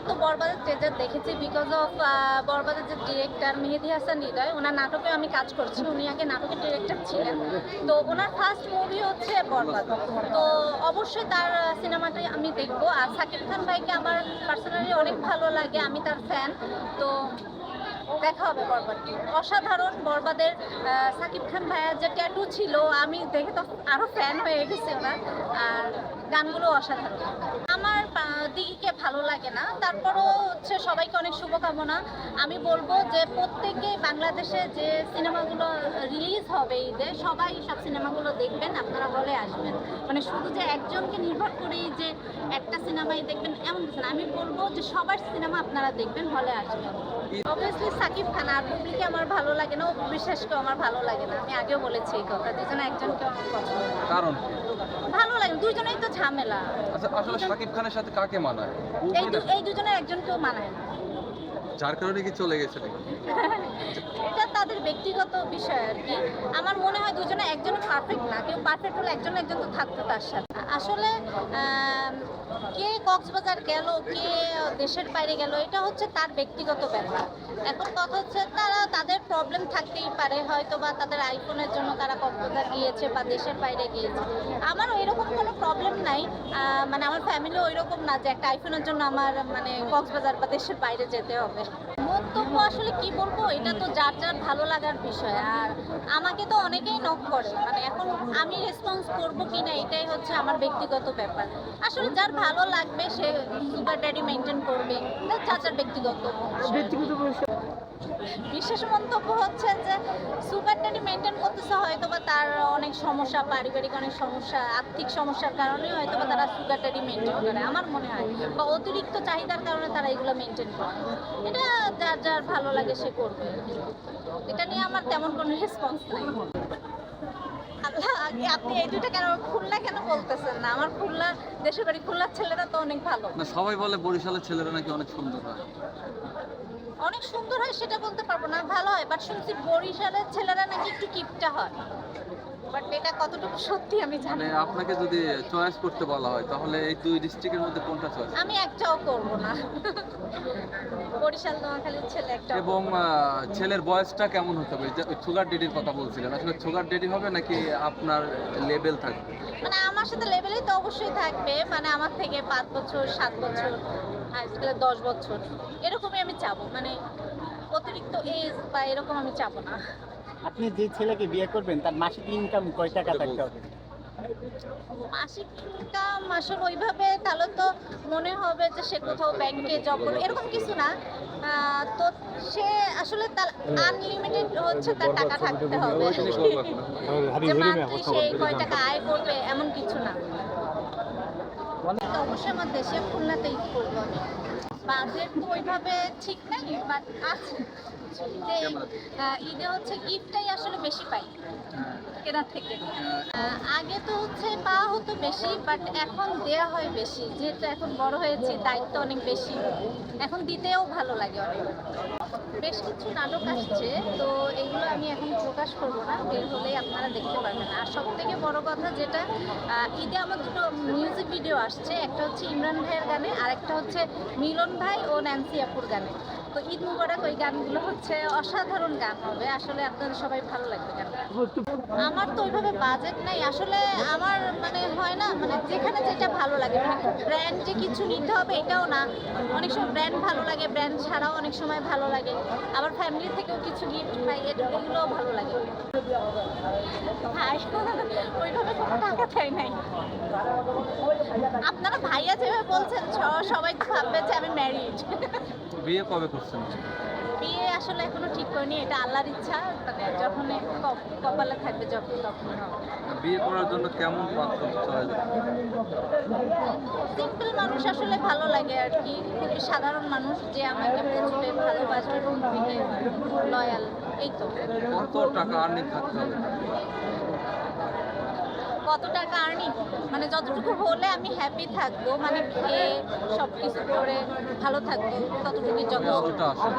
তো বরবাদের ট্রেজার দেখেছি বিকজ অফ বরবাদের যে ডিরেক্টর মেহেদী হাসান হৃদয়, ওনার নাটকে আমি কাজ করছি। উনি আগে নাটকের ডিরেক্টর ছিলেন, তো ওনার ফার্স্ট মুভি হচ্ছে বরবাদ। তো অবশ্যই তার সিনেমাটাই আমি দেখবো। আর সাকিব খান ভাইকে আমার পার্সোনালি অনেক ভালো লাগে, আমি তার ফ্যান। তো দেখা হবে বরবাদ। অসাধারণ বরবাদের সাকিব খান ভাইয়ার যে ট্যাটু ছিল, আমি দেখে তো আরো ফ্যান হয়ে গেছি ওনার। আর গানগুলো অসাধারণ। আমার দিকে ভালো লাগে না, তারপরও হচ্ছে সবাইকে অনেক শুভকামনা। আমি বলবো যে প্রত্যেকে বাংলাদেশে যে সিনেমাগুলো রিলিজ হবে ঈদে, সবাই সব সিনেমাগুলো দেখবেন, আপনারা হলে আসবেন। মানে শুধু যে একজনকে নির্ভর করেই যে একটা সিনেমাই দেখবেন এমন কিছু না। আমি বলবো যে সবার সিনেমা আপনারা দেখবেন, হলে আসবেন। অবভিয়াসলি সাকিব খান। আর পুবলিকে আমার ভালো লাগে না, অপু বিশ্বাসকেও আমার ভালো লাগে না। আমি আগেও বলেছি এই কথা, দুজনে একজনকে আমার পছন্দ না। কারণ ভালো লাগে, দুজনেই তো ঝামেলা। আচ্ছা, আসলে সাকিব খানের সাথে কাকে মানায়? এই দুজনের একজনকেও মানায় না। যার কারণে কি চলে গেছে নাকি? এটা তাদের ব্যক্তিগত বিষয় আর কি। আমার মনে হয় দুজনে একজন পারফেক্ট না, কেউ পারফেক্ট হলে একজন একজন তো থাকতো তার সাথে। আসলে কে কক্সবাজার গেল, কে দেশের বাইরে গেল, এটা হচ্ছে তার ব্যক্তিগত ব্যাপার। এখন কথা হচ্ছে তাদের প্রবলেম থাকতেই পারে, হয়তো বা তাদের আইফোনের জন্য তারা কক্সবাজার গিয়েছে বা দেশের বাইরে গিয়েছে। আমারও এরকম কোনো প্রবলেম নাই, মানে আমার ফ্যামিলিও ওইরকম না যে একটা আইফোনের জন্য আমার মানে কক্সবাজার বা দেশের বাইরে যেতে হবে। মন্তব্য আসলে কি বলবো, এটা তো যার যার ভালো লাগার বিষয়। আর আমাকে তো অনেকেই নক করে, মানে এখন আমি রেসপন্স করবো কিনা এটাই হচ্ছে আমার ব্যক্তিগত ব্যাপার। আসলে যার ভালো লাগবে সে সুগার ড্যাডি মেনটেন করবে, যার যার ব্যক্তিগত বিশেষ মন্তব্য হচ্ছে যে সুগার ড্যাডি মেনটেন করতেছে, হয়তো বা তার অনেক সমস্যা, পারিবারিক অনেক সমস্যা, আর্থিক সমস্যার কারণে হয়তো বা তারা সুগার ড্যাডি মেনটেন করে, আমার মনে হয়। বা অতিরিক্ত চাহিদার কারণে তারা এগুলো মেনটেন করে। এটা যার যার ভালো লাগে সে করবে। এটা নিয়ে আমার তেমন কোনো রেসপন্স নাই। আল্লাহ, আপনি এই দুইটা কেন খুলনা কেন বলতেছেন না? আমার খুলনা, দেশের বাড়ি খুলনার ছেলেরা তো অনেক ভালো। না, সবাই বলে বরিশালের ছেলেরা নাকি অনেক সুন্দর হয়। অনেক সুন্দর হয় সেটা বলতে পারবো না, ভালো হয়। বাট শুনছি বরিশালের ছেলেরা নাকি একটু কিপটা হয়, বাট এটা কতটুকু সত্যি আমি জানি মানে না। আপনাকে যদি চয়েস করতে বলা হয় তাহলে এই দুই ডিস্ট্রিক্টের মধ্যে কোনটা চয়েস? আমি একটাও করবো না। বরিশাল নোয়াখালীর ছেলে একটা। এবং ছেলের বয়সটা কেমন হতে হবে? সুগার ডেডির কথা বলছিলেন, আসলে সুগার ডেডি হবে নাকি আপনার লেভেল থাকবে? মানে আমার সাথে লেভেলেই তো অবশ্যই থাকবে, মানে আমার থেকে 5 বছর 7 বছর, আজকাল 10 বছর, এরকমই আমি চাবো। মানে অতিরিক্ত এজ বা এরকম আমি চাবো না। আপনি যে ছেলেকে বিয়ে করবেন তার মাসিক ইনকাম কয় টাকা থাকতে হবে? মাসিক ইনকাম আসলে ওইভাবে তাহলে তো মনে হবে যে সে কোথাও ব্যাংকে জব করে, এরকম কিছু না। তো সে আসলে তার আনলিমিটেড হচ্ছে তার টাকা থাকতে হবে, যে মান্থলি সে কয় টাকা আয় করবে এমন কিছু না। তো অবশ্যই আমার দেশে খুলনাতেই করবো আমি। বাজেট তো ওইভাবে ঠিক নাই, বাট আছে। ঈদে হচ্ছে গিফটটাই আসলে বেশি পাই কেনার থেকে। আগে তো হচ্ছে পাওয়া হতো বেশি, বাট এখন দেয়া হয় বেশি, যেহেতু এখন বড় হয়েছি, দায়িত্ব অনেক বেশি, এখন দিতেও ভালো লাগে অনেক। বেশ কিছু নাটক আসছে, তো এগুলো আমি এখন প্রকাশ করবো না, বের হলেই আপনারা দেখতে পারবেন। আর সব থেকে বড় কথা যেটা, ঈদে আমার দুটো মিউজিক ভিডিও আসছে, একটা হচ্ছে ইমরান ভাইয়ের গানে, আর একটা হচ্ছে মিলন ভাই ও ন্যান্সি আপুর গানে। তো ঈদ মুবারক, ওই গানগুলো হচ্ছে অসাধারণ গান হবে, আসলে আপনাদের সবাই ভালো লাগবে গান। আমার তো ওইভাবে বাজেট নাই আসলে, আমার মানে হয় না, মানে যেখানে যেটা ভালো লাগে, মানে ব্র্যান্ড যে কিছু নিতে হবে এটাও না। অনেক সময় ব্র্যান্ড ভালো লাগে, ব্র্যান্ড ছাড়াও অনেক সময় ভালো লাগে, আবার ফ্যামিলি থেকেও কিছু গিফট পাই, এগুলোও ভালো লাগে। ভাই ওইভাবে কোনো টাকা চাই নাই। আপনারা ভাইয়া যেভাবে বলছেন সবাই তো ভাববে যে আমি ম্যারিড। বিয়ে কবে করছেন? বিয়ে আসলে এখনো ঠিক করিনি, এটা আল্লাহর ইচ্ছা, মানে যখন কপালে থাকবে যখন তখন হবে। বিয়ে করার জন্য কেমন পাত্র চয়েস? সিম্পল মানুষ আসলে ভালো লাগে আর কি, খুবই সাধারণ মানুষ যে আমাকে বুঝবে, ভালোবাসবে, লয়াল, এই তো। কত টাকা আর্নিং থাকতে হবে? কত টাকা আর্নিং, মানে যতটুকু হলে আমি হ্যাপি থাকবো, মানে খেয়ে সব কিছু করে ভালো থাকবো, ততটুকুই যথেষ্ট। কতটা আসে?